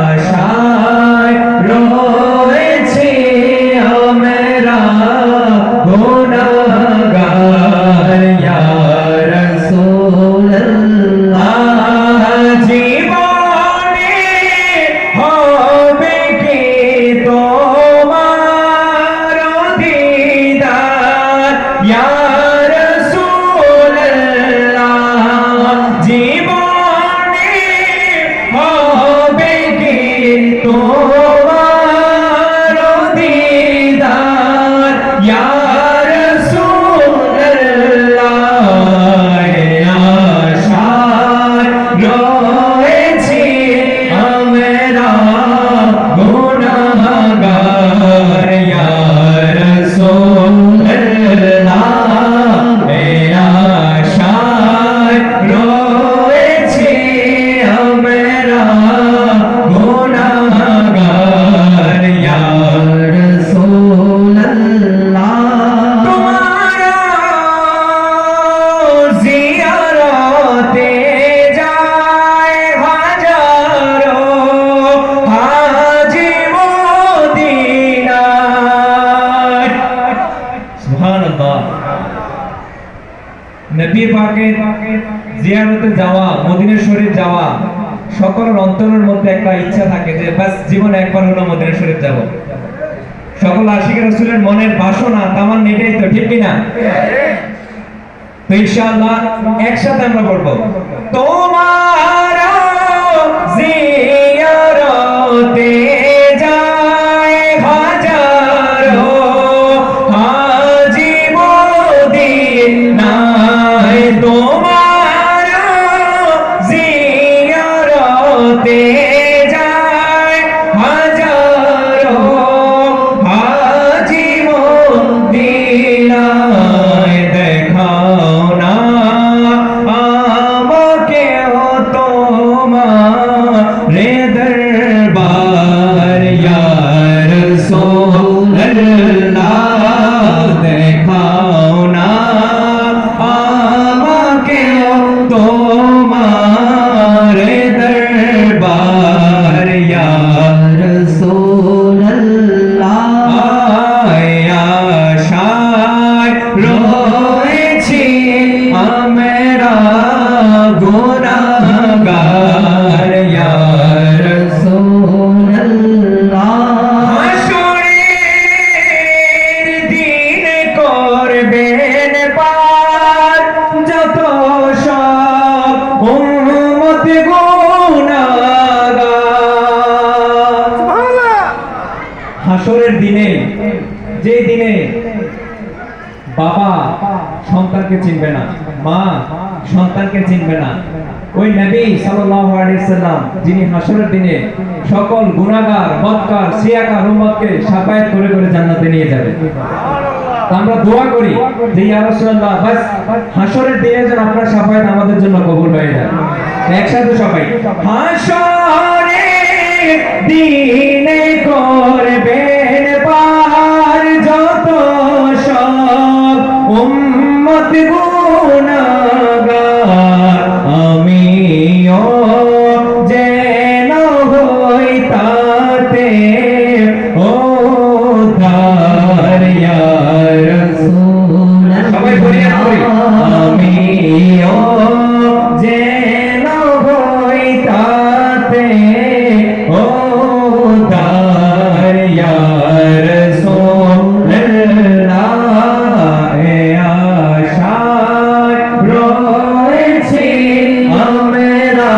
আশায় রয়েছি আমরা গুনাহগার ইয়া রাসূলুল্লাহ জীবনে হবে কি তোমার দিদার ইয়া রাসূলুল্লাহ জীবনে হবে কি তোমার দিদার ইয়া রাসূলুল্লাহ আশায় রয়েছি আমরা গুনাহগার ইয়া রাসূলুল্লাহ আশায় রয়েছি আমরা গুনাহগার ইয়া রাসূলুল্লাহ তোমার জিয়ারতে যায় হাজারো হাজি মদিনায় সুবহানাল্লাহ নবী পাকের জিয়ারতে যাওয়া মদিনা শরীফ যাওয়া সকলের অন্তরের মধ্যে একটা ইচ্ছা থাকে যে বাস জীবনে একবার হলো মদিনা শরীফ যাব। সকল আশিক রাসূলের মনের বাসনা তামান এটাই তো, ঠিক কিনা? তো ইনশাআল্লাহ একসাথে আমরা পড়ব তোমার জিয়ারতে যায় হাজারো হাজি মদিনায় তোমার জিয়ারতে যায় হাজারো হাজি মদিনায় দেখাও না আমাকেও তোমার দরবার ইয়া রাসূলুল্লাহ দেখাও না আমাকেও তোমার দরবার ইয়া রাসূলুল্লাহ আশায় রয়েছি আমরা গুনাহগার ইয়া রাসূলুল্লাহ হাসরের দিন করবেন পার যত সব উম্মত গুনাহগার সুবহানাল্লাহ হাসরের দিনে যে দিনে বাবা সন্তানকে চিনবে না, মা সন্তানকে চিনবে না, ওই নবী সাল্লাল্লাহু আলাইহি সাল্লাম যিনি হাসরের দিনে সকল গুনাহগার বদকার সিয়াকার উম্মতকে শাফায়াত করে করে জান্নাতে নিয়ে যাবে। সুবহানাল্লাহ আমরা দোয়া করি যে ইয়া রাসূলুল্লাহ বাস হাসরের দিনে যেন আপনার শাফায়াত আমাদের জন্য কবুল হয়ে যায়। একসাথে সবাই হাসরের দিনে করবেন পার যত সব উম্মত গুনাহগার আমিও যেন হই তাতে উদ্ধার ইয়া রাসূলুল্লাহ সবাই বলি আমিও যেন হই তাতে উদ্ধার ইয়া রাসূলুল্লাহ আশায় রয়েছি আমরা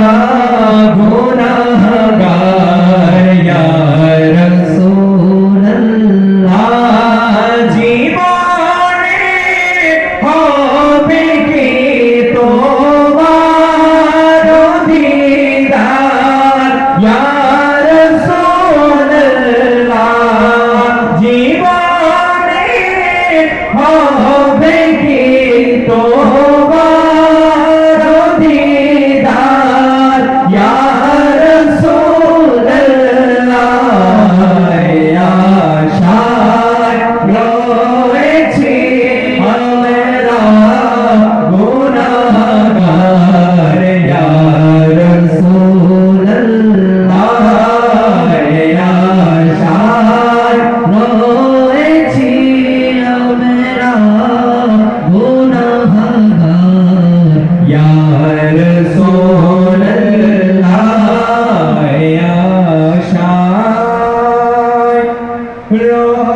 রহমান